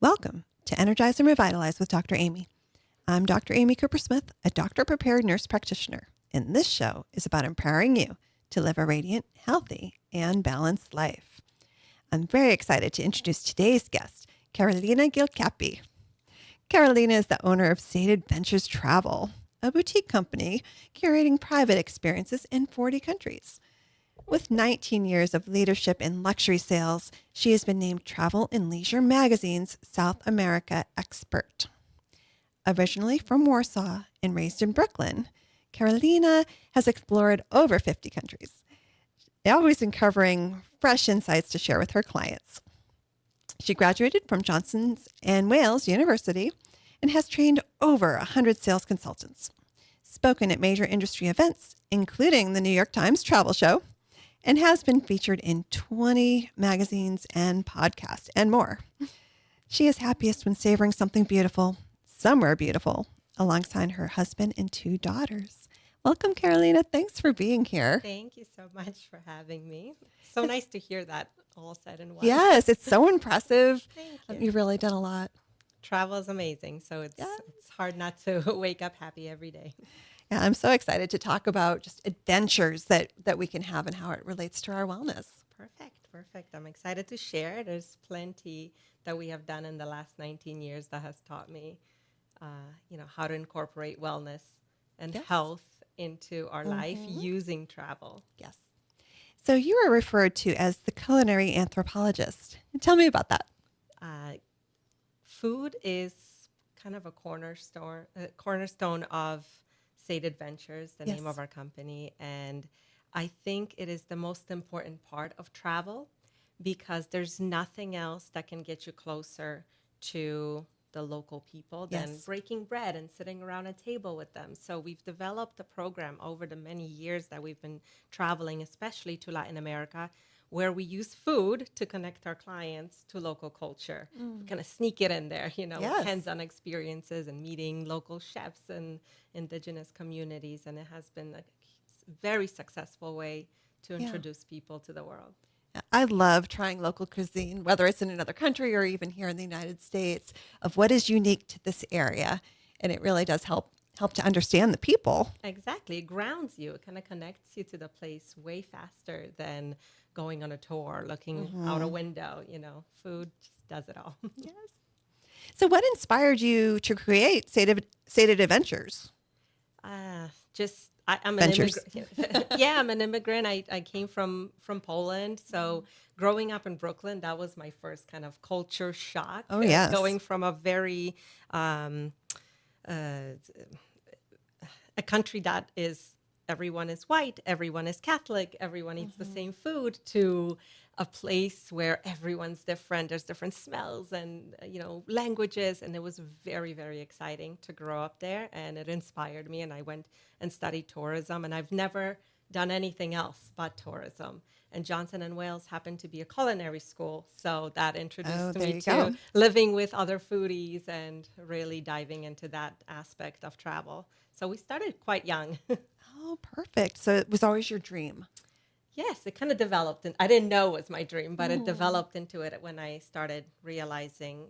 Welcome to Energize and Revitalize with Dr. Amy. I'm Dr. Amy Coopersmith, a doctor-prepared nurse practitioner, and this show is about empowering you to live a radiant, healthy, and balanced life. I'm very excited to introduce today's guest, Karolina Guilcapi. Karolina is the owner of State Adventures Travel, a boutique company curating private experiences in 40 countries. With 19 years of leadership in luxury sales, she has been named Travel and Leisure Magazine's South America expert. Originally from Warsaw and raised in Brooklyn, Karolina has explored over 50 countries, always uncovering fresh insights to share with her clients. She graduated from Johnson and Wales University and has trained over 100 sales consultants, spoken at major industry events, including the New York Times Travel Show, and has been featured in 20 magazines and podcasts and more. She is happiest when savoring something beautiful, somewhere beautiful, alongside her husband and 2 daughters. Welcome, Karolina. Thanks for being here. Thank you so much for having me. So nice to hear that all said in one. Yes, it's so impressive. Thank you. You've really done a lot. Travel is amazing, so it's hard not to wake up happy every day. Yeah, I'm so excited to talk about just adventures that we can have and how it relates to our wellness. Perfect. I'm excited to share. There's plenty that we have done in the last 19 years that has taught me, how to incorporate wellness and health into our life using travel. Yes. So you are referred to as the culinary anthropologist. Tell me about that. Food is kind of a cornerstone of State Adventures, the name of our company. And I think it is the most important part of travel because there's nothing else that can get you closer to the local people than breaking bread and sitting around a table with them. So we've developed a program over the many years that we've been traveling, especially to Latin America, where we use food to connect our clients to local culture. Kind of sneak it in there, hands-on experiences and meeting local chefs and indigenous communities. And it has been a very successful way to introduce people to the world. I love trying local cuisine, whether it's in another country or even here in the United States, of what is unique to this area. And it really does help to understand the people. Exactly. It grounds you. It kind of connects you to the place way faster than going on a tour, looking out a window. Food just does it all. Yes. So what inspired you to create State Adventures? I'm an immigrant. I'm an immigrant. I came from Poland. So growing up in Brooklyn, that was my first kind of culture shock. Oh, yes. Going from a very, a country that is, everyone is white, everyone is Catholic, everyone eats the same food, to a place where everyone's different. There's different smells and, languages. And it was very, very exciting to grow up there. And it inspired me. And I went and studied tourism. And I've never done anything else but tourism. And Johnson and Wales happened to be a culinary school. So that introduced me to living with other foodies and really diving into that aspect of travel. So we started quite young. Oh, perfect. So it was always your dream. Yes, it kind of developed. And I didn't know it was my dream, but it developed into it when I started realizing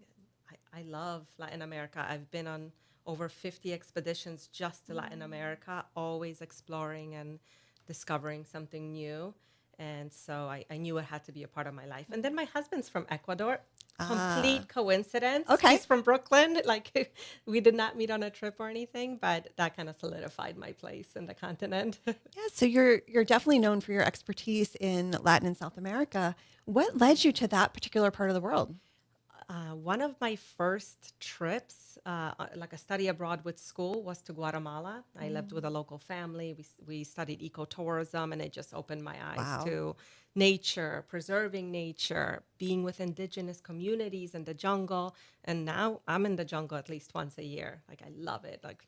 I love Latin America. I've been on over 50 expeditions just to Latin America, always exploring and discovering something new. And so I knew it had to be a part of my life. And then my husband's from Ecuador. Complete coincidence. Okay. He's from Brooklyn. Like, we did not meet on a trip or anything, but that kind of solidified my place in the continent. Yeah, so you're definitely known for your expertise in Latin and South America. What led you to that particular part of the world? One of my first trips, like a study abroad with school, was to Guatemala. I lived with a local family. We studied ecotourism, and it just opened my eyes to nature, preserving nature, being with indigenous communities in the jungle. And now I'm in the jungle at least once a year. Like, I love it. Like,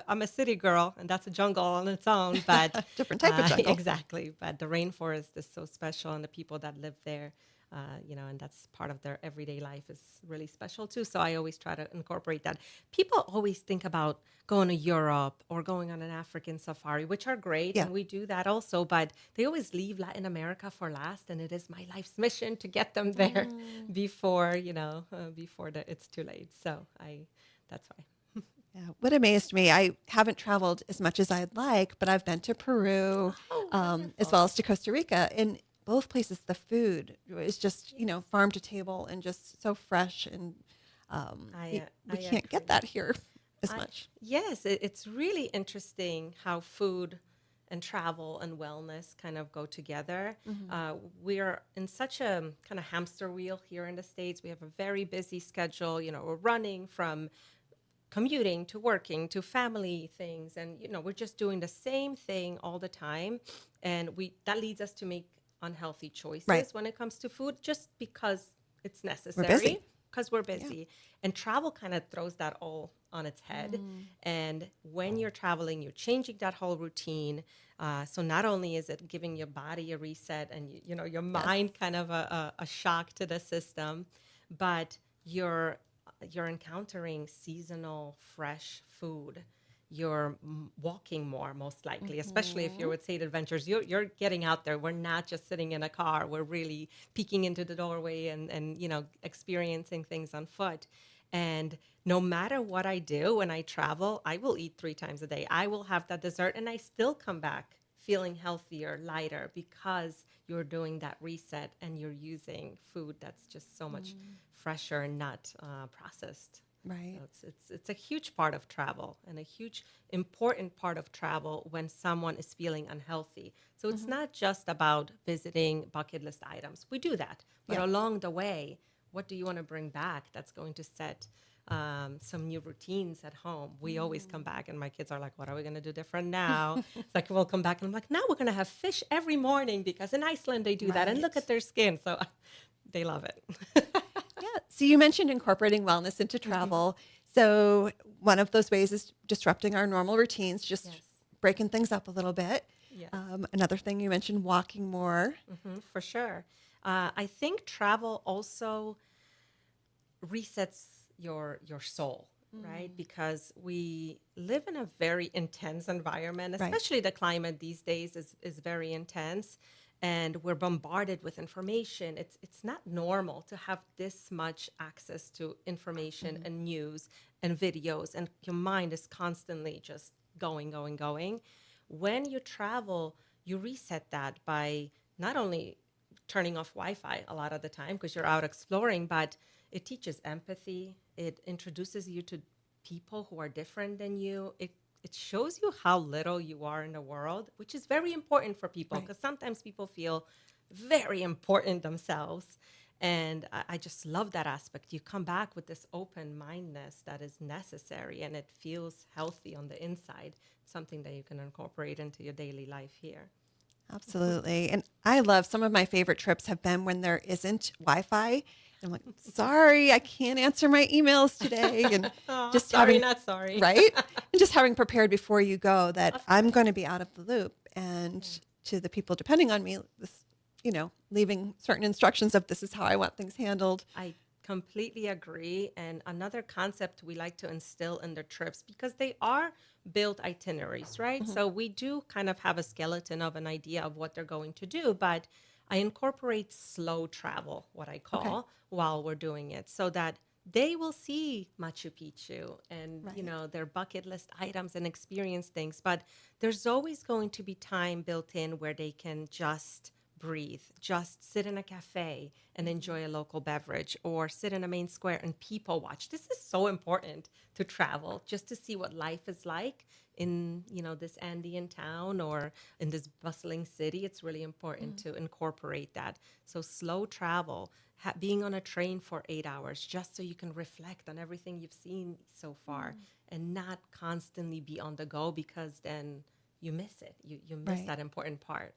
I'm a city girl, and that's a jungle on its own, but different type of jungle. Exactly. But the rainforest is so special, and the people that live there and that's part of their everyday life is really special too. So I always try to incorporate that. People always think about going to Europe or going on an African safari, which are great, Yeah. and we do that also, but they always leave Latin America for last, and it is my life's mission to get them there before, it's too late. So that's why. Yeah. What amazed me, I haven't traveled as much as I'd like, but I've been to Peru, Oh, as well wonderful. as to Costa Rica. In both places, the food is just, farm to table and just so fresh. And we I can't get agree. that here as I much. Yes, it's really interesting how food and travel and wellness kind of go together. Hmm. We're in such a kind of hamster wheel here in the States. We have a very busy schedule. We're running from commuting to working to family things, and we're just doing the same thing all the time, and we that leads us to make unhealthy Right. choices when it comes to food, just because it's We're busy. necessary, because we're Yeah. busy. And travel kind of throws that all on its head. Mm. And when you're traveling, you're changing that whole routine. So not only is it giving your body a reset and your Yes. mind kind of a shock to the system, but you're you're encountering seasonal, fresh food. You're walking more, most likely, especially if you're Hmm. with State Adventures. You're getting out there. We're not just sitting in a car. We're really peeking into the doorway and experiencing things on foot. And no matter what I do when I travel, I will eat 3 times a day. I will have that dessert, and I still come back feeling healthier, lighter, because you're doing that reset and you're using food that's just so much fresher and not processed. So Right. it's a huge part of travel, and a huge important part of travel when someone is feeling unhealthy. So it's Hmm. not just about visiting bucket list items. We do that, but Yeah. along the way, what do you want to bring back that's going to set some new routines at home? We always come Mm. back, and my kids are like, "What are we going to do different now?" It's like we'll come back, and I'm like, "Now we're going to have fish every morning because in Iceland they do that, and look Right. at their skin." So they love it. Yeah. So you mentioned incorporating wellness into Hmm. travel. So one of those ways is disrupting our normal routines, just Yes. breaking things up a little bit. Yes. Another thing you mentioned, walking more. For sure. I think travel also resets your soul, right? Mm. Because we live in a very intense environment, Right. especially the climate these days is very intense, and we're bombarded with information. It's not normal to have this much access to information Hmm. and news and videos, and your mind is constantly just going, going, going. When you travel, you reset that by not only turning off Wi-Fi a lot of the time because you're out exploring, but it teaches empathy. It introduces you to people who are different than you. It shows you how little you are in the world, which is very important for people Right. because sometimes people feel very important themselves. And I just love that aspect. You come back with this open mindedness that is necessary, and it feels healthy on the inside, something that you can incorporate into your daily life here. Absolutely. And I love some of my favorite trips have been when there isn't Wi-Fi. I'm like, sorry, I can't answer my emails today. And Oh, just sorry, having, not sorry. right? And just having prepared before you go that Of I'm course. going to be out of the loop. And Yeah. to the people depending on me, this, leaving certain instructions of this is how I want things handled. I completely agree. And another concept we like to instill in the trips, because they are built itineraries, right? Hmm. So we do kind of have a skeleton of an idea of what they're going to do, but I incorporate slow travel, what I Okay. call, while we're doing it, so that they will see Machu Picchu and, Right. their bucket list items and experience things. But there's always going to be time built in where they can just breathe, just sit in a cafe and Hmm. enjoy a local beverage, or sit in a main square and people watch. This is so important to travel, just to see what life is like in, this Andean town or in this bustling city. It's really important Mm. to incorporate that. So slow travel, being on a train for 8 hours, just so you can reflect on everything you've seen so far, Mm. and not constantly be on the go, because then you miss it. You miss Right. that important part.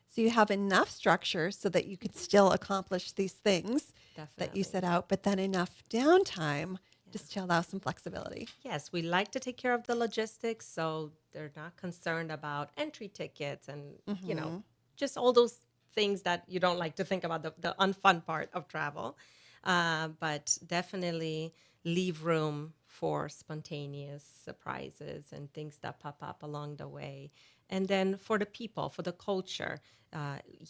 So you have enough structure so that you could still accomplish these things that you Definitely. set out, but then enough downtime Yeah. just to allow some flexibility. Yes, we like to take care of the logistics, so they're not concerned about entry tickets and, Hmm. just all those things that you don't like to think about, the unfun part of travel. But definitely leave room for spontaneous surprises and things that pop up along the way. And then for the people, for the culture,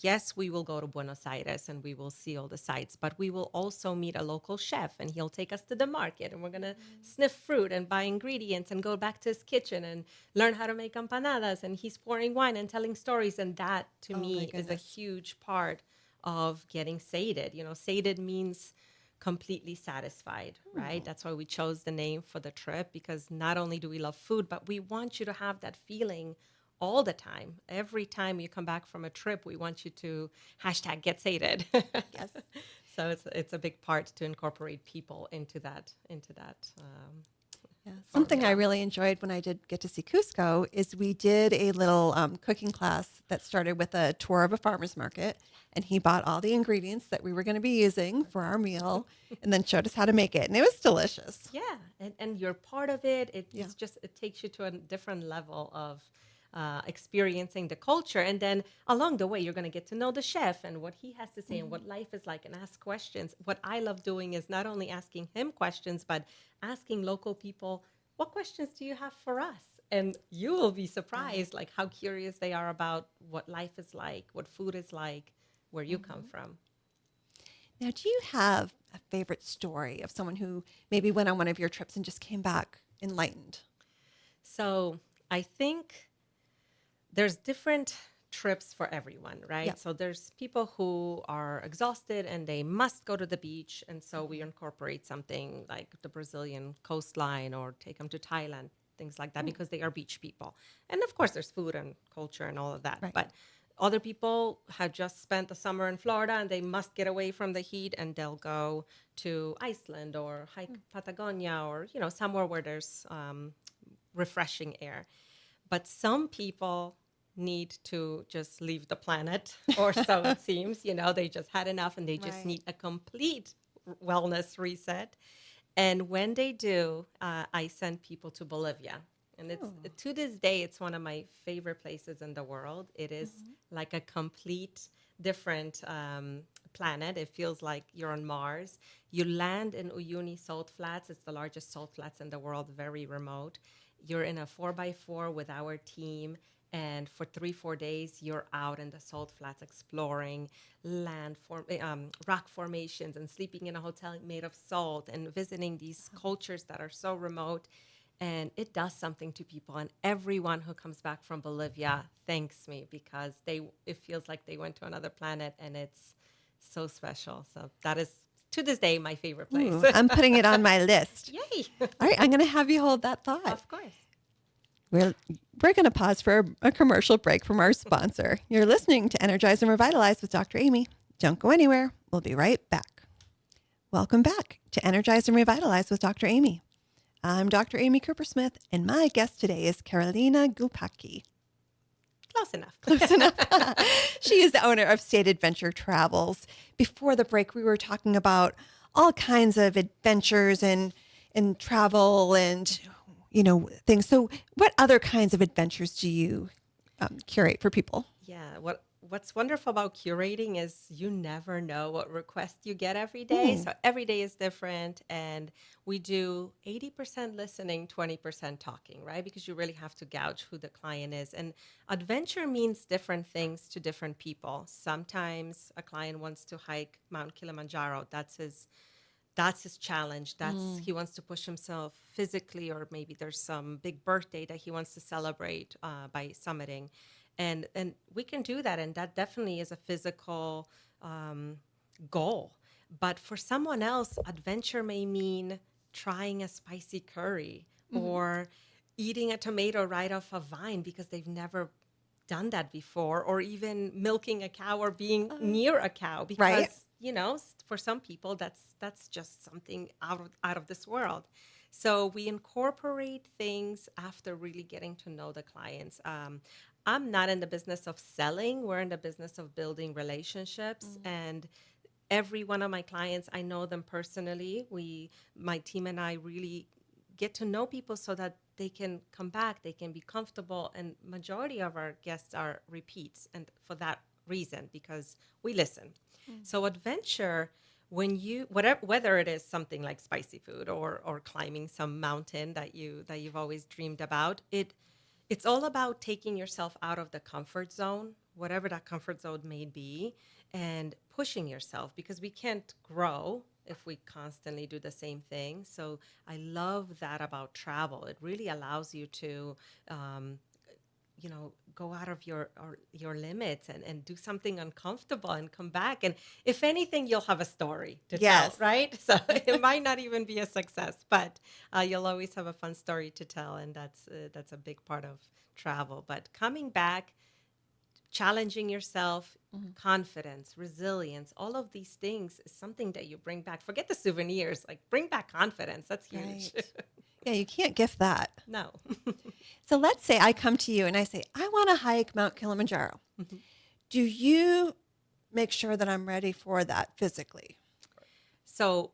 yes, we will go to Buenos Aires and we will see all the sights, but we will also meet a local chef and he'll take us to the market and we're going to sniff fruit and buy ingredients and go back to his kitchen and learn how to make empanadas. And he's pouring wine and telling stories. And that to Oh my me is a goodness. huge part of getting sated. You know, sated means completely satisfied, right? That's why we chose the name for the trip, because not only do we love food, but we want you to have that feeling all the time. Every time you come back from a trip, we want you to hashtag get sated. Yes. So it's a big part to incorporate people into that Yeah. Something I formula. really enjoyed when I did get to see Cusco is we did a little cooking class that started with a tour of a farmer's market. And he bought all the ingredients that we were going to be using for our meal and then showed us how to make it. And it was delicious. Yeah, and you're part of it. Yeah. It's just, it takes you to a different level of experiencing the culture. And then along the way, you're going to get to know the chef and what he has to say and what life is like and ask questions. What I love doing is not only asking him questions, but asking local people, what questions do you have for us? And you will be surprised, like how curious they are about what life is like, what food is like, where you come from. Now, do you have a favorite story of someone who maybe went on one of your trips and just came back enlightened? So I think there's different trips for everyone, right? Yeah. So there's people who are exhausted and they must go to the beach. And so we incorporate something like the Brazilian coastline or take them to Thailand, things like that, because they are beach people. And of course, there's food and culture and all of that. Right. But other people have just spent the summer in Florida and they must get away from the heat and they'll go to Iceland or hike Patagonia or, you know, somewhere where there's refreshing air. But some people need to just leave the planet, or so it seems. You know, they just had enough and they just Right. need a complete wellness reset. And when they do, I send people to Bolivia. And it's Oh. to this day, it's one of my favorite places in the world. It is like a complete different planet. It feels like you're on Mars. You land in Uyuni Salt Flats. It's the largest salt flats in the world, very remote. You're in a 4x4 with our team. And for 3-4 days, you're out in the salt flats exploring rock formations and sleeping in a hotel made of salt and visiting these cultures that are so remote. And it does something to people. And everyone who comes back from Bolivia thanks me because it feels like they went to another planet and it's so special. So that is, to this day, my favorite place. Ooh, I'm putting it on my list. Yay! All right, I'm going to have you hold that thought. Of course. We're going to pause for a commercial break from our sponsor. You're listening to Energize and Revitalize with Dr. Amy. Don't go anywhere. We'll be right back. Welcome back to Energize and Revitalize with Dr. Amy. I'm Dr. Amy Coopersmith, and my guest today is Karolina Guilcapi. Close enough. Close enough. She is the owner of State Adventure Travels. Before the break, we were talking about all kinds of adventures and travel and things. So, what other kinds of adventures do you curate for people? Yeah, what's wonderful about curating is you never know what request you get every day. So every day is different, and we do 80% listening, 20% talking, right? Because you really have to gauge who the client is. And adventure means different things to different people. Sometimes a client wants to hike Mount Kilimanjaro. That's his challenge. He wants to push himself physically, or maybe there's some big birthday that he wants to celebrate by summiting, and we can do that, and that definitely is a physical goal. But for someone else, adventure may mean trying a spicy curry or eating a tomato right off a vine because they've never done that before, or even milking a cow or being near a cow because Right. for some people that's just something out of this world. So we incorporate things after really getting to know the clients. I'm not in the business of selling. We're in the business of building relationships. And every one of my clients, I know them personally. My team and I really get to know people so that they can come back, they can be comfortable. And majority of our guests are repeats. And for that reason, because we listen. So adventure, when you whether it is something like spicy food or climbing some mountain that you've always dreamed about, it's all about taking yourself out of the comfort zone, whatever that comfort zone may be, and pushing yourself, because we can't grow if we constantly do the same thing. So I love that about travel. It really allows you to um, go out of your limits and do something uncomfortable and come back, and if anything, you'll have a story to tell, Yes. right? So it might not even be a success, but you'll always have a fun story to tell, and that's a big part of travel. But coming back, challenging yourself, confidence, resilience, all of these things is something that you bring back. Forget the souvenirs, like bring back confidence. That's huge. Right. Yeah, you can't gift that. No. So let's say I come to you and I say, I want to hike Mount Kilimanjaro. Do you make sure that I'm ready for that physically? So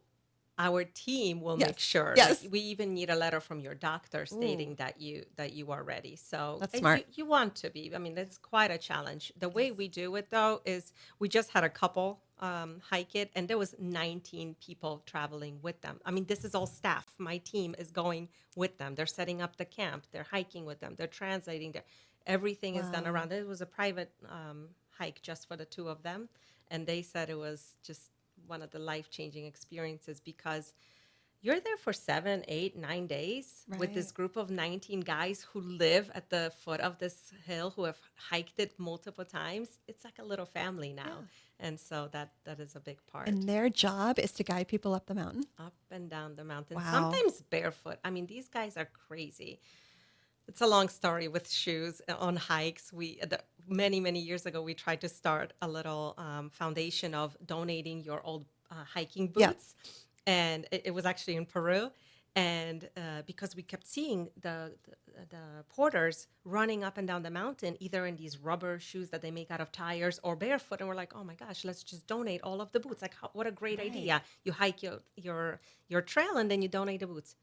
our team will Yes. make sure. Yes. Like, we even need a letter from your doctor stating Ooh, that you are ready. So that's smart. you want to be. I mean, it's quite a challenge. The way we do it though is we just had a couple hike it, and there was 19 people traveling with them. I mean, this is all staff. My team is going with them. They're setting up the camp. They're hiking with them. They're translating. Everything is done Wow. around. It was a private hike just for the two of them, and they said it was just one of the life-changing experiences, because you're there for 7, 8, 9 days with this Right. group of 19 guys who live at the foot of this hill, who have hiked it multiple times. It's like a little family now. Yeah. And so that is a big part. And their job is to guide people up the mountain. Up and down the mountain, Wow. sometimes barefoot. I mean, these guys are crazy. It's a long story with shoes on hikes. Many years ago, we tried to start a little foundation of donating your old hiking Yeah. boots, and it was actually in Peru. And because we kept seeing the porters running up and down the mountain, either in these rubber shoes that they make out of tires or barefoot, and we're like, oh my gosh, let's just donate all of the boots. Like, what a great Right. idea! You hike your trail, and then you donate the boots.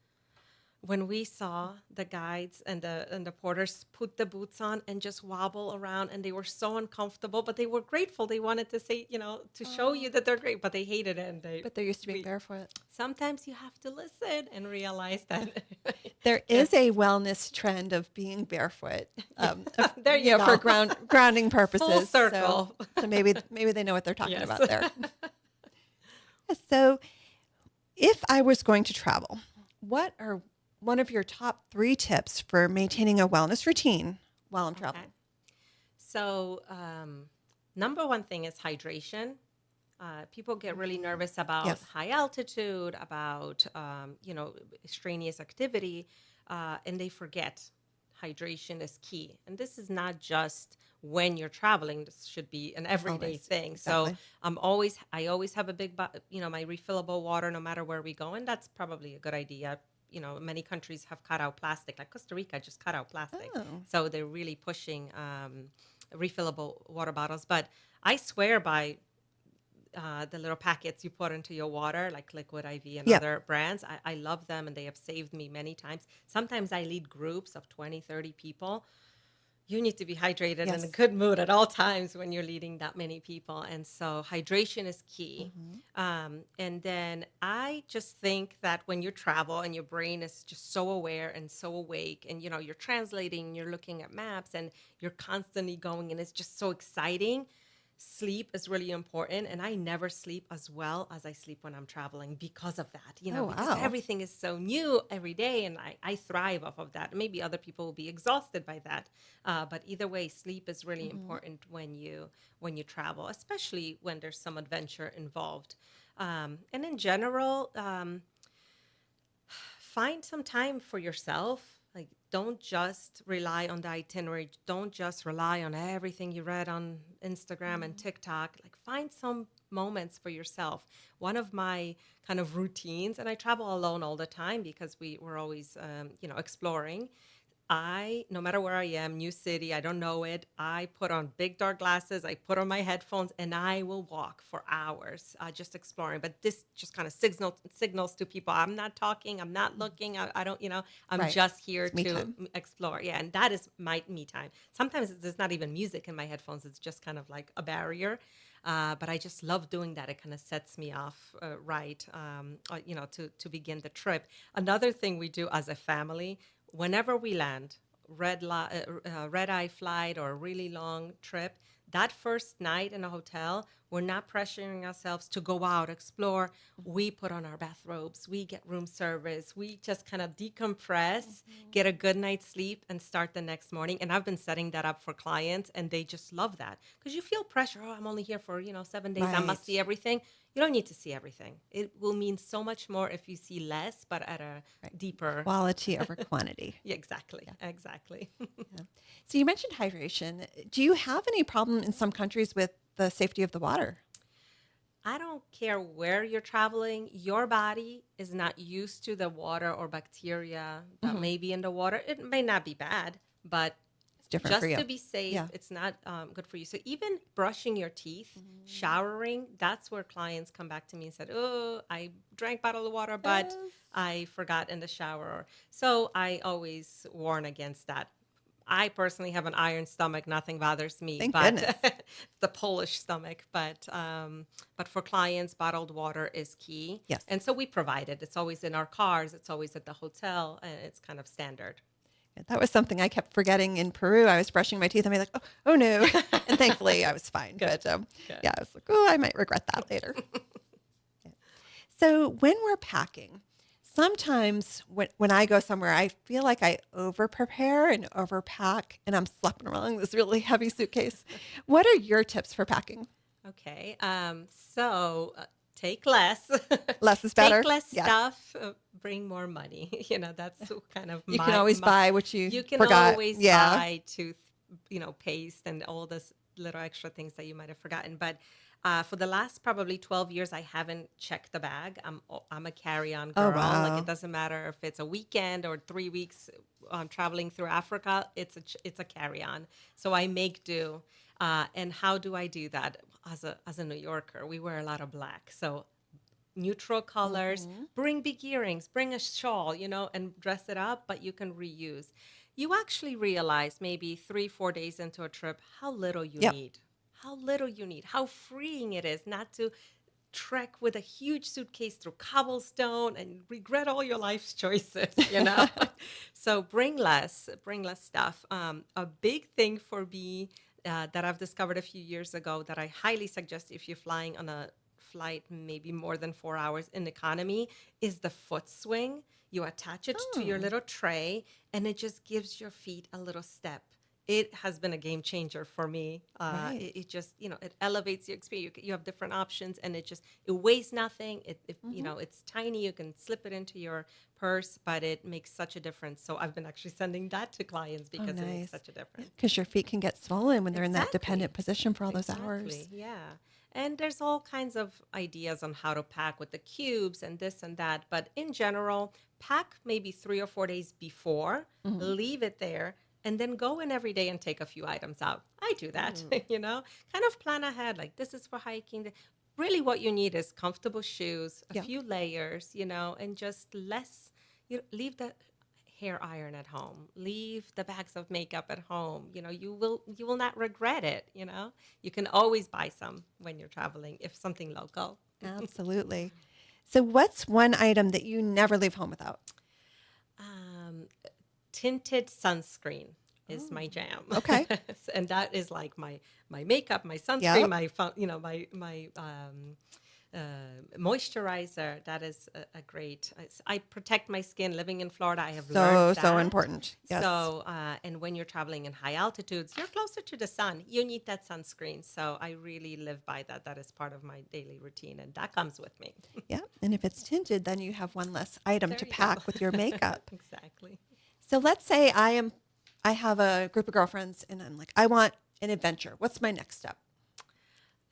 When we saw the guides and the porters put the boots on and just wobble around, and they were so uncomfortable, but they were grateful. They wanted to say, to show Oh, you that they're great, but they hated it. And but they're used to being we barefoot. sometimes you have to listen and realize that. There Yeah. is a wellness trend of being barefoot, There you for go. grounding Full purposes. circle. So maybe they know what they're talking Yes. about there. So if I was going to travel, what are one of your top 3 tips for maintaining a wellness routine while I'm Okay. traveling? So, number one thing is hydration. People get really nervous about Yes. high altitude, about strenuous activity, and they forget hydration is key. And this is not just when you're traveling. This should be an everyday Always. thing. So Exactly. I always have a big, my refillable water no matter where we go, and that's probably a good idea. Many countries have cut out plastic, like Costa Rica just cut out plastic. Oh, So they're really pushing refillable water bottles. But I swear by the little packets you put into your water, like Liquid IV and yeah. other brands. I love them, and they have saved me many times. Sometimes I lead groups of 20, 30 people. You need to be hydrated and in a Yes. good mood at all times when you're leading that many people. And so hydration is key. Mhm. And then I just think that when you travel and your brain is just so aware and so awake, and you're translating, you're looking at maps, and you're constantly going, and it's just so exciting. Sleep is really important, and I never sleep as well as I sleep when I'm traveling because of that, Oh, because wow. everything is so new every day, and I thrive off of that. Maybe other people will be exhausted by that, but either way, sleep is really Mhm. important when you travel, especially when there's some adventure involved. And in general, find some time for yourself. Like, don't just rely on the itinerary. Don't just rely on everything you read on Instagram and TikTok. Like, find some moments for yourself. One of my kind of routines, and I travel alone all the time because we're always, exploring. No matter where I am, new city, I don't know it. I put on big dark glasses, I put on my headphones, and I will walk for hours, just exploring. But this just kind of signals to people, I'm not talking, I'm not looking, I don't, I'm Right. just here It's me to time. explore. Yeah, and that is my me time. Sometimes there's not even music in my headphones; it's just kind of like a barrier. But I just love doing that. It kind of sets me off right, to begin the trip. Another thing we do as a family, whenever we land, red eye flight or a really long trip, that first night in a hotel, we're not pressuring ourselves to go out, explore. We put on our bathrobes, we get room service, we just kind of decompress, get a good night's sleep, and start the next morning. And I've been setting that up for clients, and they just love that because you feel pressure. Oh, I'm only here for 7 days. I Right. must see everything. You don't need to see everything. It will mean so much more if you see less, but at a Right. deeper. Quality over quantity. Yeah, exactly, Yeah. exactly. Yeah. So you mentioned hydration. Do you have any problem in some countries with the safety of the water? I don't care where you're traveling, your body is not used to the water or bacteria that Hmm. may be in the water. It may not be bad, but It's different for just you. to be safe, Yeah. it's not good for you. So even brushing your teeth, Mhm. showering, that's where clients come back to me and said, "Oh, I drank bottled water, but Yes. I forgot in the shower." So I always warn against that. I personally have an iron stomach; nothing bothers me. Thank But goodness. the Polish stomach. But for clients, bottled water is key, Yes. and so we provide it. It's always in our cars. It's always at the hotel, and it's kind of standard. Yeah, that was something I kept forgetting in Peru. I was brushing my teeth and I'd be like, oh no. And thankfully I was fine. Good, But good. yeah, I was like, oh, I might regret that later. Yeah. So when we're packing, sometimes when I go somewhere, I feel like I over prepare and overpack and I'm schlepping around this really heavy suitcase. What are your tips for packing? Okay. So take less, Less is take better. less Yeah. stuff, bring more money. That's kind of You can my, always my, buy what you you can forgot. always Yeah. buy paste and all this little extra things that you might have forgotten. But for the last probably 12 years, I haven't checked the bag. I'm a carry-on Oh, girl. Like it wow. doesn't matter if it's a weekend or 3 weeks traveling through Africa. It's a carry-on. So I make do. And how do I do that? As a New Yorker, we wear a lot of black. So neutral colors, Hmm. bring big earrings, bring a shawl, and dress it up, but you can reuse. You actually realize maybe 3, 4 days into a trip how little you Yep. need. How little you need, how freeing it is not to trek with a huge suitcase through cobblestone and regret all your life's choices. So bring less stuff. A big thing for me that I've discovered a few years ago that I highly suggest if you're flying on a flight maybe more than 4 hours in economy is the foot swing. You attach it to your Oh, little tray and it just gives your feet a little step. It has been a game changer for me. right. It just, it elevates your experience. You have different options, and it weighs nothing. Hmm. It's tiny. You can slip it into your purse, but it makes such a difference. So I've been actually sending that to clients Oh, because it makes nice. such a Yeah, difference. because your feet can get swollen when they're in that dependent Exactly. position for all those Exactly. hours. Yeah. And there's all kinds of ideas on how to pack with the cubes and this and that. But in general, pack maybe 3 or 4 days before, Hmm. leave it there, and then go in every day and take a few items out. I do that, Mm. kind of plan ahead. Like this is for hiking. Really, what you need is comfortable shoes, a Yeah. few layers, and just less. Leave the hair iron at home. Leave the bags of makeup at home. You will not regret it. You can always buy some when you're traveling if something local. Absolutely. So, what's one item that you never leave home without? Um, tinted sunscreen is Oh, my jam. okay. And that is like my makeup, my sunscreen, Yep. my moisturizer. That is a great. I protect my skin. Living in Florida, I have learned So that. important. Yes. So, and when you're traveling in high altitudes, you're closer to the sun. You need that sunscreen. So I really live by that. That is part of my daily routine, and that comes with me. Yeah. And if it's tinted, then you have one less item There to you go. pack with your makeup. Exactly. So, let's say I have a group of girlfriends and I'm like, I want an adventure. What's my next step?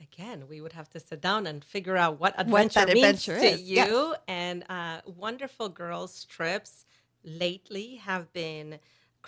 Again, we would have to sit down and figure out what What adventure that means adventure to is. Yes. you. And wonderful girls' trips lately have been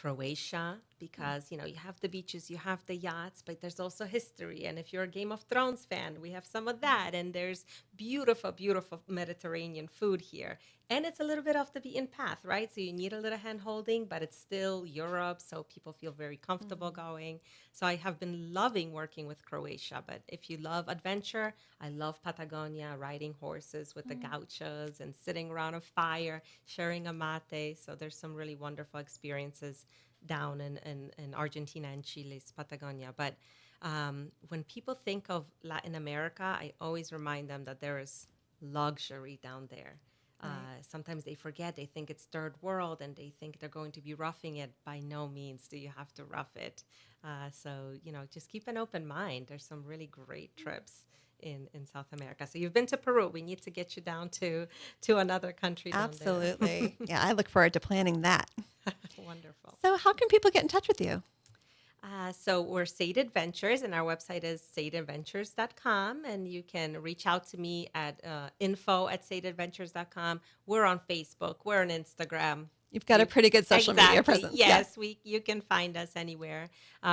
Croatia, because you have the beaches, you have the yachts, but there's also history. And if you're a Game of Thrones fan, we have some of that. And there's beautiful, beautiful Mediterranean food here. And it's a little bit off the beaten path, right? So you need a little hand holding, but it's still Europe, so people feel very comfortable going. So I have been loving working with Croatia. But if you love adventure, I love Patagonia, riding horses with the gauchos and sitting around a fire, sharing a mate. So there's some really wonderful experiences down in Argentina and Chile's Patagonia. But when people think of Latin America, I always remind them that there is luxury down there. Sometimes they forget, they think it's third world and they think they're going to be roughing it. By no means do you have to rough it. So, just keep an open mind. There's some really great trips in South America. So you've been to Peru. We need to get you down to another country down there. Absolutely. Yeah, I look forward to planning that. Wonderful. So how can people get in touch with you? So we're Sade Adventures, and our website is sadeadventures.com, and you can reach out to me at info@sadeadventures.com. We're on Facebook. We're on Instagram. You've got a pretty good social media presence. Yes, you can find us anywhere.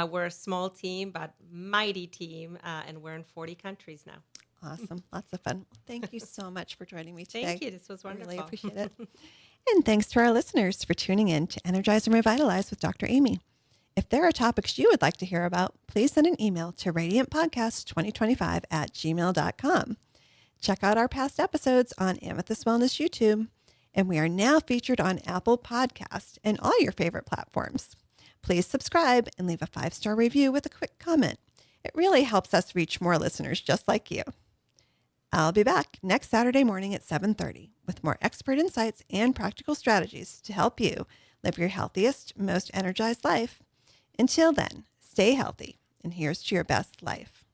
We're a small team, but mighty team, and we're in 40 countries now. Awesome. Lots of fun. Thank you so much for joining me today. Thank you. This was wonderful. I really appreciate it. And thanks to our listeners for tuning in to Energize and Revitalize with Dr. Amy. If there are topics you would like to hear about, please send an email to radiantpodcast2025@gmail.com. Check out our past episodes on Amethyst Wellness YouTube. And we are now featured on Apple Podcasts and all your favorite platforms. Please subscribe and leave a 5-star review with a quick comment. It really helps us reach more listeners just like you. I'll be back next Saturday morning at 7:30 with more expert insights and practical strategies to help you live your healthiest, most energized life. Until then, stay healthy, and here's to your best life.